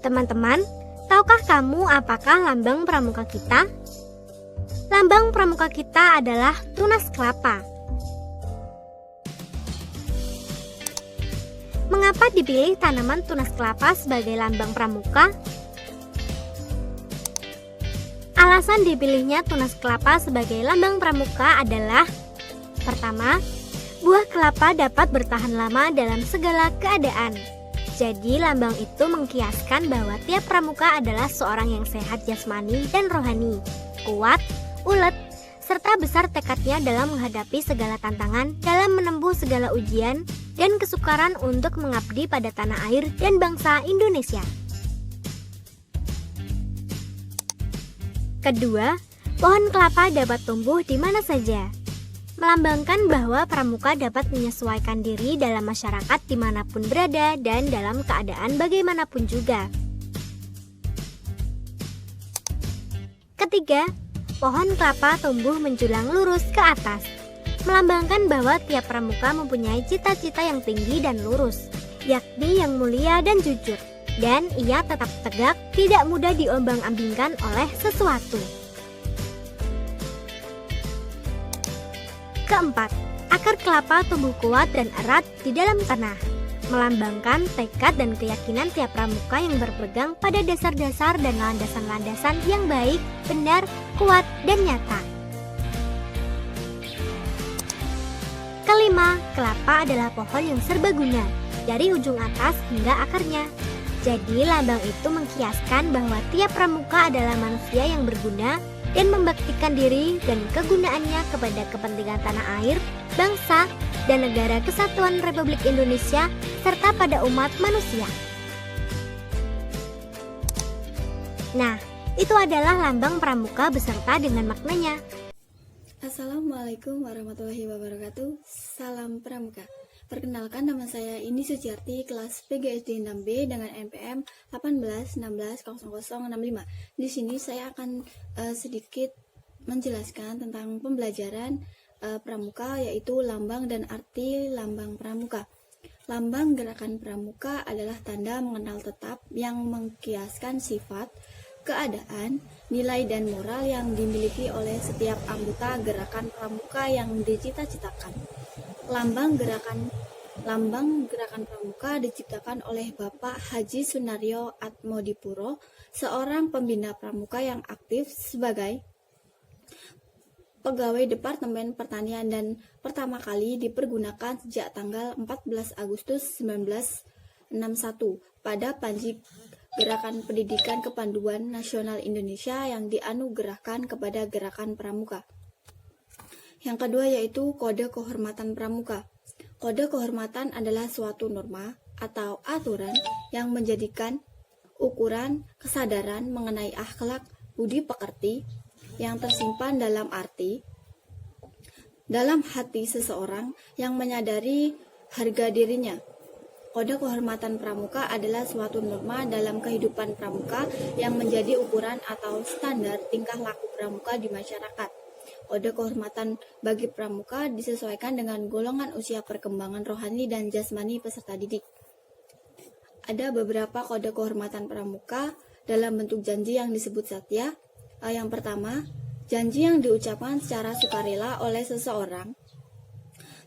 Teman-teman, tahukah kamu apakah lambang pramuka kita? Lambang pramuka kita adalah tunas kelapa. Mengapa dipilih tanaman tunas kelapa sebagai lambang pramuka? Alasan dipilihnya tunas kelapa sebagai lambang pramuka adalah: pertama, buah kelapa dapat bertahan lama dalam segala keadaan. Jadi lambang itu mengkiaskan bahwa tiap pramuka adalah seorang yang sehat jasmani dan rohani, kuat, ulet, serta besar tekadnya dalam menghadapi segala tantangan, dalam menempuh segala ujian, dan kesukaran untuk mengabdi pada tanah air dan bangsa Indonesia. Kedua, pohon kelapa dapat tumbuh di mana saja, melambangkan bahwa pramuka dapat menyesuaikan diri dalam masyarakat dimanapun berada dan dalam keadaan bagaimanapun juga. Ketiga, pohon kelapa tumbuh menjulang lurus ke atas, melambangkan bahwa tiap pramuka mempunyai cita-cita yang tinggi dan lurus, yakni yang mulia dan jujur, dan ia tetap tegak, tidak mudah diombang-ambingkan oleh sesuatu. Keempat, akar kelapa tumbuh kuat dan erat di dalam tanah, melambangkan tekad dan keyakinan tiap pramuka yang berpegang pada dasar-dasar dan landasan-landasan yang baik, benar, kuat, dan nyata. Kelima, kelapa adalah pohon yang serbaguna, dari ujung atas hingga akarnya. Jadi lambang itu mengkiaskan bahwa tiap pramuka adalah manusia yang berguna dan membaktikan diri dan kegunaannya kepada kepentingan tanah air, bangsa, dan negara kesatuan Republik Indonesia, serta pada umat manusia. Nah, itu adalah lambang pramuka beserta dengan maknanya. Assalamualaikum warahmatullahi wabarakatuh. Salam pramuka. Perkenalkan, nama saya Indi Suciarti, kelas PGSD 6B dengan NPM 18160065. Di sini saya akan sedikit menjelaskan tentang pembelajaran pramuka, yaitu lambang dan arti lambang pramuka. Lambang gerakan pramuka adalah tanda mengenal tetap yang mengkiaskan sifat, keadaan, nilai dan moral yang dimiliki oleh setiap anggota gerakan pramuka yang dicita-citakan. Lambang gerakan pramuka diciptakan oleh Bapak Haji Sunario Atmodipuro, seorang pembina pramuka yang aktif sebagai pegawai Departemen Pertanian dan pertama kali dipergunakan sejak tanggal 14 Agustus 1961 pada Panji Gerakan Pendidikan Kepanduan Nasional Indonesia yang dianugerahkan kepada gerakan pramuka. Yang kedua yaitu Kode Kehormatan Pramuka. Kode kehormatan adalah suatu norma atau aturan yang menjadikan ukuran kesadaran mengenai akhlak budi pekerti yang tersimpan dalam hati seseorang yang menyadari harga dirinya. Kode kehormatan pramuka adalah suatu norma dalam kehidupan pramuka yang menjadi ukuran atau standar tingkah laku pramuka di masyarakat. Kode kehormatan bagi pramuka disesuaikan dengan golongan usia perkembangan rohani dan jasmani peserta didik. Ada beberapa kode kehormatan pramuka dalam bentuk janji yang disebut satya. Yang pertama, janji yang diucapkan secara sukarela oleh seseorang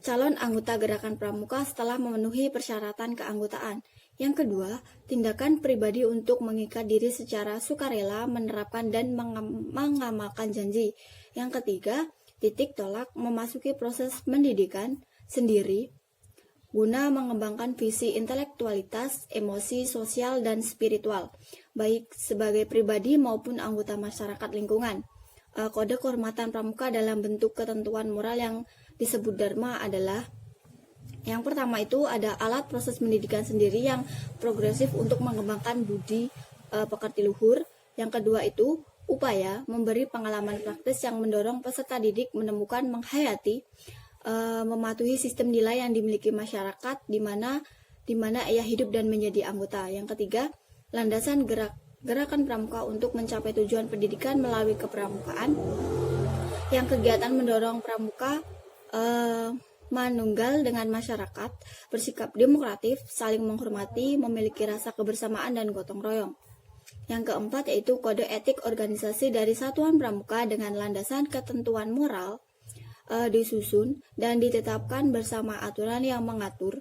calon anggota gerakan pramuka setelah memenuhi persyaratan keanggotaan. Yang kedua, tindakan pribadi untuk mengikat diri secara sukarela menerapkan dan mengamalkan janji. Yang ketiga, titik tolak memasuki proses pendidikan sendiri guna mengembangkan visi intelektualitas, emosi, sosial, dan spiritual, baik sebagai pribadi maupun anggota masyarakat lingkungan. Kode kehormatan pramuka dalam bentuk ketentuan moral yang disebut dharma adalah: yang pertama itu ada alat proses pendidikan sendiri yang progresif untuk mengembangkan budi pekerti luhur. Yang kedua itu upaya memberi pengalaman praktis yang mendorong peserta didik menemukan, menghayati, mematuhi sistem nilai yang dimiliki masyarakat di mana ia hidup dan menjadi anggota. Yang ketiga, landasan gerakan pramuka untuk mencapai tujuan pendidikan melalui kepramukaan. Yang kegiatan mendorong pramuka manunggal dengan masyarakat, bersikap demokratif, saling menghormati, memiliki rasa kebersamaan dan gotong royong. Yang keempat yaitu kode etik organisasi dari satuan pramuka dengan landasan ketentuan moral disusun dan ditetapkan bersama aturan yang mengatur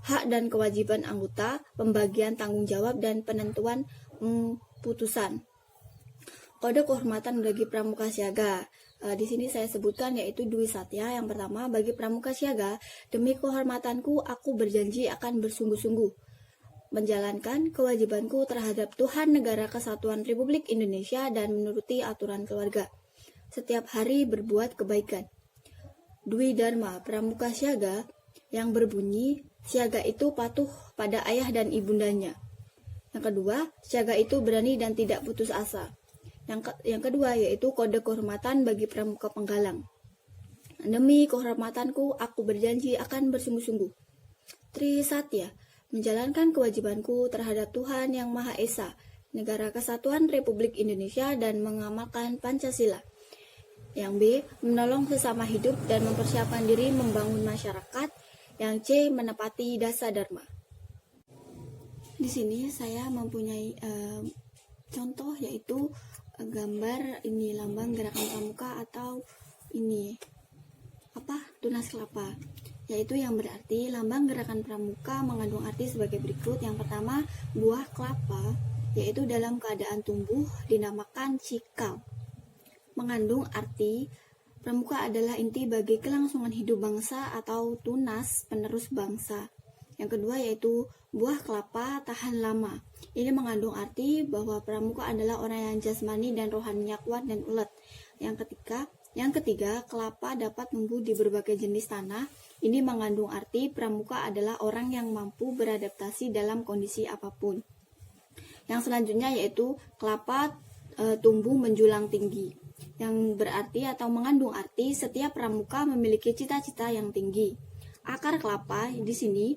hak dan kewajiban anggota, pembagian tanggung jawab dan penentuan putusan. Kode kehormatan bagi pramuka siaga. Di sini saya sebutkan yaitu Dwi Satya. Yang pertama, bagi pramuka siaga, demi kehormatanku aku berjanji akan bersungguh-sungguh menjalankan kewajibanku terhadap Tuhan Negara Kesatuan Republik Indonesia dan menuruti aturan keluarga. Setiap hari berbuat kebaikan. Dwi Dharma, pramuka siaga yang berbunyi, siaga itu patuh pada ayah dan ibundanya. Yang kedua, siaga itu berani dan tidak putus asa. Yang kedua yaitu kode kehormatan bagi pramuka penggalang. Demi kehormatanku, aku berjanji akan bersungguh-sungguh. Tri Satya, menjalankan kewajibanku terhadap Tuhan Yang Maha Esa, Negara Kesatuan Republik Indonesia dan mengamalkan Pancasila. Yang B, menolong sesama hidup dan mempersiapkan diri membangun masyarakat. Yang C, menepati dasa dharma. Di sini saya mempunyai contoh yaitu gambar ini lambang gerakan pramuka atau ini tunas kelapa, yaitu yang berarti lambang gerakan pramuka mengandung arti sebagai berikut. Yang pertama, buah kelapa yaitu dalam keadaan tumbuh dinamakan cikal, mengandung arti pramuka adalah inti bagi kelangsungan hidup bangsa atau tunas penerus bangsa. Yang kedua yaitu buah kelapa tahan lama. Ini mengandung arti bahwa pramuka adalah orang yang jasmani dan rohaninya kuat dan ulet. Yang ketiga, kelapa dapat tumbuh di berbagai jenis tanah. Ini mengandung arti pramuka adalah orang yang mampu beradaptasi dalam kondisi apapun. Yang selanjutnya yaitu kelapa tumbuh menjulang tinggi, yang berarti atau mengandung arti setiap pramuka memiliki cita-cita yang tinggi. Akar kelapa di sini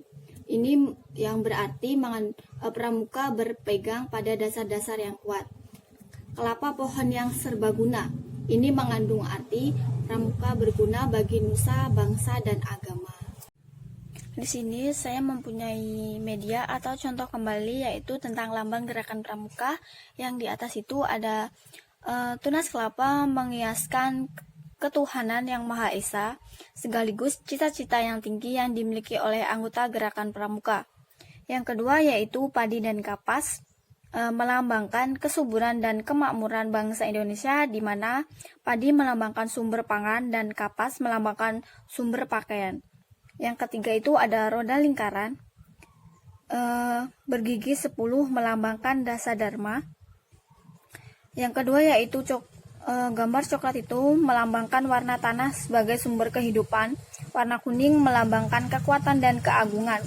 ini yang berarti pramuka berpegang pada dasar-dasar yang kuat. Kelapa pohon yang serbaguna. Ini mengandung arti pramuka berguna bagi nusa, bangsa, dan agama. Di sini saya mempunyai media atau contoh kembali yaitu tentang lambang gerakan pramuka. Yang di atas itu ada tunas kelapa mengiaskan ketuhanan Yang Maha Esa, sekaligus cita-cita yang tinggi yang dimiliki oleh anggota gerakan pramuka. Yang kedua yaitu padi dan kapas, melambangkan kesuburan dan kemakmuran bangsa Indonesia, di mana padi melambangkan sumber pangan dan kapas melambangkan sumber pakaian. Yang ketiga itu ada roda lingkaran, bergigi 10 melambangkan dasa dharma. Yang kedua yaitu gambar coklat itu melambangkan warna tanah sebagai sumber kehidupan. Warna kuning melambangkan kekuatan dan keagungan.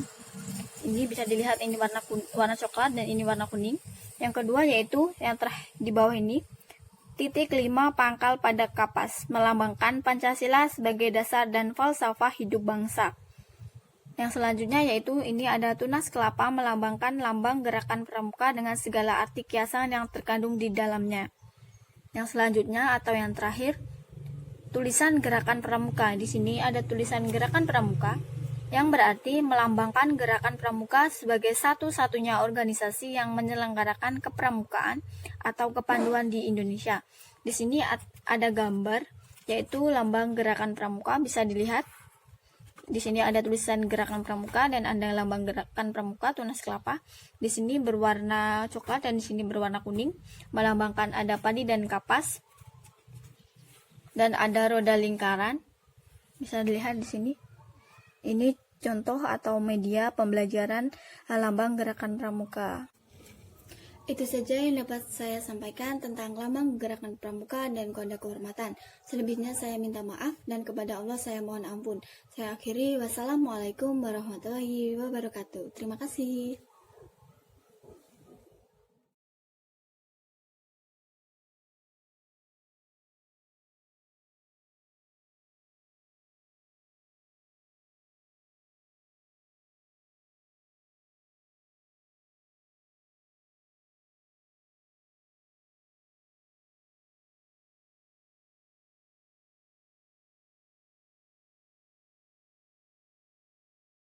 Ini bisa dilihat, ini warna coklat dan ini warna kuning. Yang kedua yaitu yang di bawah ini, titik 5 pangkal pada kapas melambangkan Pancasila sebagai dasar dan falsafah hidup bangsa. Yang selanjutnya yaitu ini ada tunas kelapa melambangkan lambang gerakan pramuka dengan segala arti kiasan yang terkandung di dalamnya. Yang selanjutnya atau yang terakhir, tulisan gerakan pramuka. Di sini ada tulisan gerakan pramuka yang berarti melambangkan gerakan pramuka sebagai satu-satunya organisasi yang menyelenggarakan kepramukaan atau kepanduan di Indonesia. Di sini ada gambar yaitu lambang gerakan pramuka, bisa dilihat. Di sini ada tulisan gerakan pramuka dan ada lambang gerakan pramuka tunas kelapa. Di sini berwarna coklat dan di sini berwarna kuning, melambangkan ada padi dan kapas. Dan ada roda lingkaran. Bisa dilihat di sini. Ini contoh atau media pembelajaran lambang gerakan pramuka. Itu saja yang dapat saya sampaikan tentang lambang gerakan pramuka dan kode kehormatan. Selebihnya saya minta maaf dan kepada Allah saya mohon ampun. Saya akhiri, wassalamualaikum warahmatullahi wabarakatuh. Terima kasih.